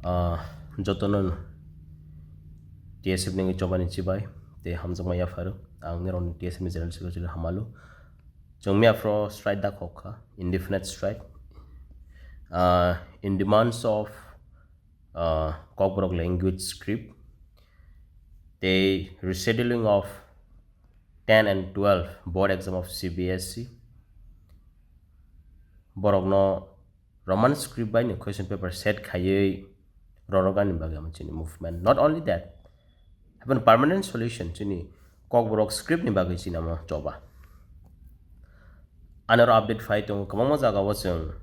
joto non TSF ning coba ni cibai te hamjama yapharo ang niron TSF ni general secretary Hamalu jong yapharo strike da kokha indefinite strike in demands of Kokborok language script the rescheduling of 10 and 12 board exam of CBSE borok no Roman script by the question paper set khaye rorogan bagam chini movement. Not only that, have a permanent solution chini Kokborok script ni bagay chini mo coba. Another update fight tong kamang jaga wasang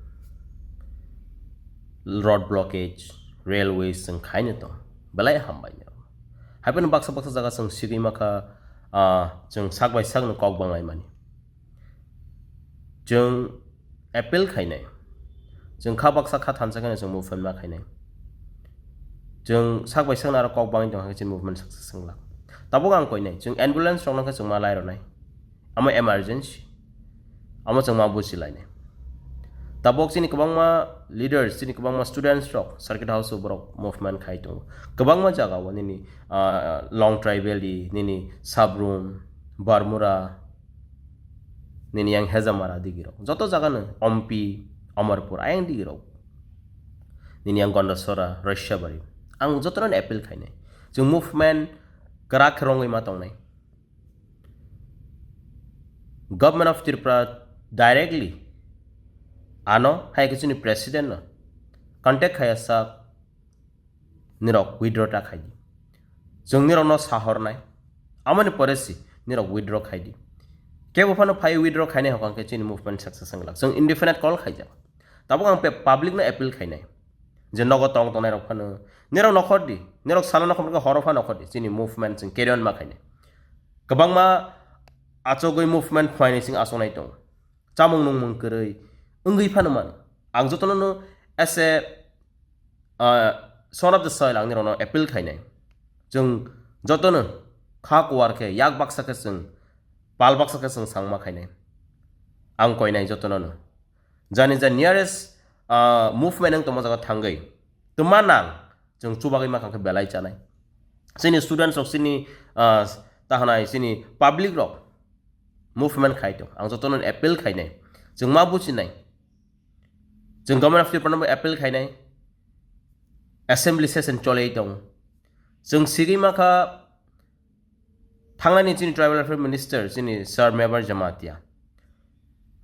road blockage, railways sang khaine tong balai hambai nya. Have a baksa jaga sang sigi maka jeng sak by sak no kok bangai mani. Jeng apple khaine. Jeng baksa kha thansa kana jeng movement ma khaine. Jeng sak by sak na kok bangai tong hajin movement success sang la. Tabo gang koi nai jeng ambulance rong ka jeng ma lai ro nai. Ama emergency. Ama jeng ma busi lai nai. Tabok sini kabang ma leaders sini kabang ma students rok circuit house borok movement khai tong. Kabang ma jaga wani ni long tribal di nini sabroom barmura nini yang hezamara digiro. Joto jaga na ompi amarpur ayang digiro. Nini yang gondosora Russia bari. Ang joto na appeal khai nai. Jeng movement kerak kerongoi matong nai. Government of Tiprasa directly ano hai kichuni president no contact khaya sak nirok withdraw ta khai di jong nirok no sahor nai amani poresi nirok withdraw khai di kebo phano phai withdraw khai nai hokang kichuni movement success ang lak jong indefinite call khai ja tabo ang public na appeal khai nai je nogo tong tong nai rok phano nirok nokhor di nirok sala nokhor ka horo phano nokhor di chini movement jong carry on ma khai nai kabang ma achogoi movement phai sing asong nai tong chamung nung mung kerei ungui phanuman ang jotono no as a son of the soil ang nirono appeal khainai jung jotono kha kwar ke yak baksa ke sung pal baksa ke sung sangma khainai ang koinai jotono no jani ja nearest movement ang tomo jaga thangai tumanang jung chubagai ma khangke belai chanai sini students rok sini tahanai sini public rok movement khaito ang jotono appeal khainai jung ma buchinai jeng government of Tiprasa appeal khainai assembly session cholei tong jeng sigi maka thanglani chini tribal affairs minister chini sir member Jamatia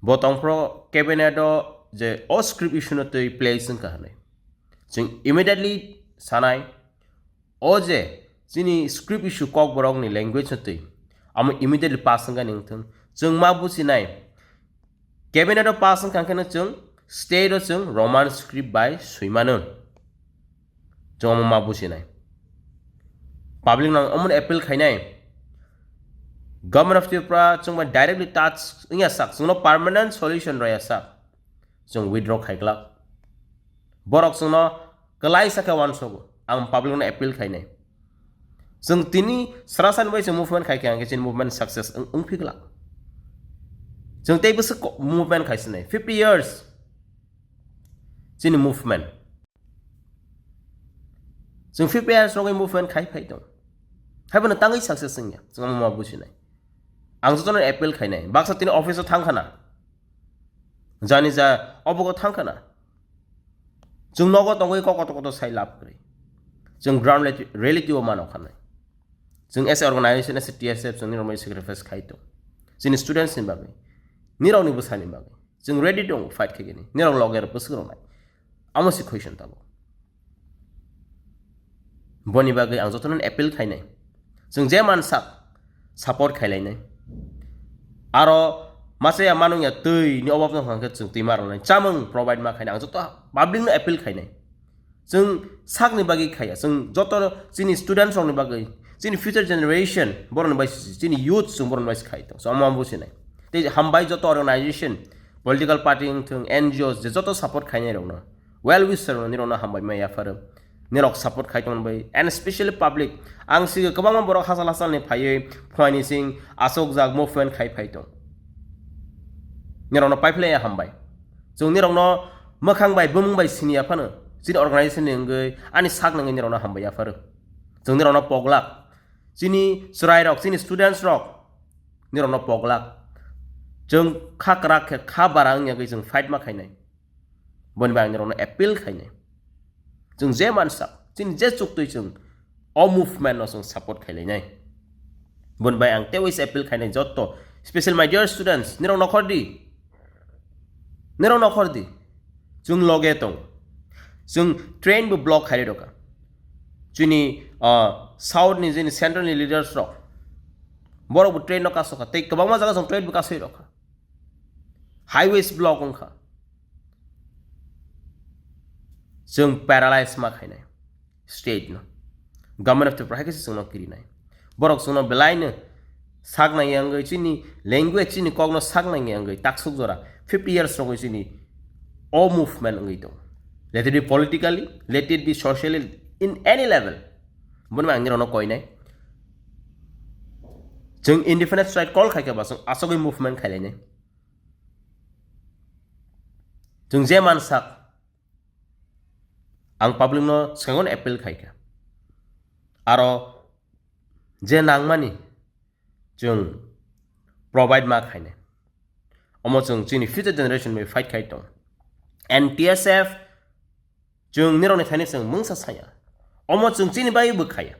botong pro cabinet je o script issue no tei place ang kahanai jeng immediately sanai o je chini script issue Kokborok ni language no tei am immediately pass ang ganing thung jeng ma businai cabinet pass ang kangkana jeng state jeng Roman script by Suimanon jong ma busi nai public nang amun appeal khainai government of Tiprasa jong ma directly touch ingya sak jong no permanent solution raya sak jong withdraw khaiklak borok jong no kalai sakha lamsogo ang public na appeal khainai jong tini sarasan bai jong movement khai kang ke movement success ung phiklak jong tei bus movement khaisnai 50 years chini movement jeng 50 years rogai movement khai phai dong haibana tangai success ngya jeng ma businai ang jotono appeal khainai baksa tini office thangkhana jani ja obogo thangkhana jeng nogo tongoi kokoto sai lap kri jeng ground reality o mano khanai jeng as organization as TSF jeng normal sacrifice khai to jini students ni bagai nirau ni busani bagai jeng ready dong fight khagini nirau loger busgrong nai amasi question tabo boni bagai ang jotonon appeal khainai jeng je mansak support khailainai aro masaya manungya tei ni obab nang khangke jeng timarnai chamung provide ma khainai ang joto public na appeal khainai jeng sak ni bagai khaya jeng joto chini students rong ni bagai chini future generation boron bai chini youth jeng boron bai khai to so amam businai tei hambai joto organization political party thung NGOs je joto support khainai rong no well wisher nirona hambai ma yapharo nirok support khaiton bai and especially public ang sig kabang borok hasal hasal ni phaiye phani sing asok jak movement khai phaitong nirona pipeline hambai jong nirok no makhang bai bumung bai sinia phano chini organization ni ngai ani sak nangai nirona hambai yapharo jeng nirona poglak chini surai rok chini students rok nirona poglak jeng khakrak khe khabarang yagai jeng fight ma khainai boni bang nirona appeal khainai jeng je mansak chini je chuktui jeng o movement no jeng support khailai nai boni bang ang tewis appeal khainai joto special my dear students nirong nokhordi jung loge tong jung train bu block khali doka chini south ni jini central ni leaders rok boro bu train no kasoka tei kabangma jaga jong train bu kasoi roka highways block ongkha jung paralyze ma khainai state no government of Tiprasa jung no kiri nai borok jung no belai no saknai yangai chini language chini kogno saknai yangai taksuk jora 50 years ago chini all movement ngai to let it be politically let it be socially in any level bon mang ngirono koinai jeng independent strike call khai ka basung asogoi movement khailai nai jeng je mansak ang public no sengon appeal khai ka aro je nangmani jeng provide ma khainai omo jeng chini future generation may fight khai tong and TSF jeng nironi thani jeng mungsa saya omo jeng chini bai bu khaya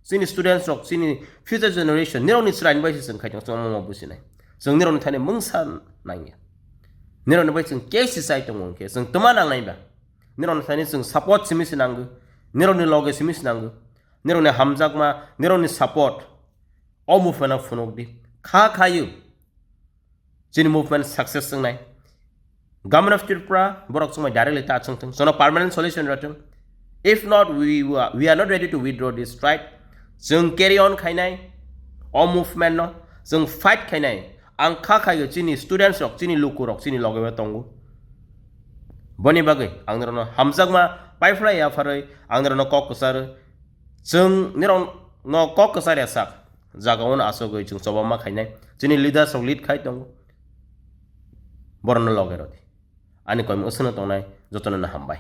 chini students rok chini future generation nironi srain bai jeng khai tong omo businai jeng nironi thani mungsa nai nironi bai jeng case sai tong ong ke jeng tuma nang nai ba nironi thani jeng support simi sinang nironi loge simi sinang nironi hamjakma nironi support all movement of phonok di kha khayu chini movement success nai government of Tiprasa borok sumai directly ta chung so no permanent solution ratung if not we are not ready to withdraw this strike jeng carry on khainai all movement no jeng fight khainai ang kha khayu chini students rok chini luku rok chini loge tongu boni bagai ang no hamjakma paifla yapharo ang no kok kusar jeng nirong no kok kusar ya sak jagaon asogoi jeng sobama khainai chini leaders rok lead khai tongu borno loge rodi ani koim usuna tongnai jotona na hambai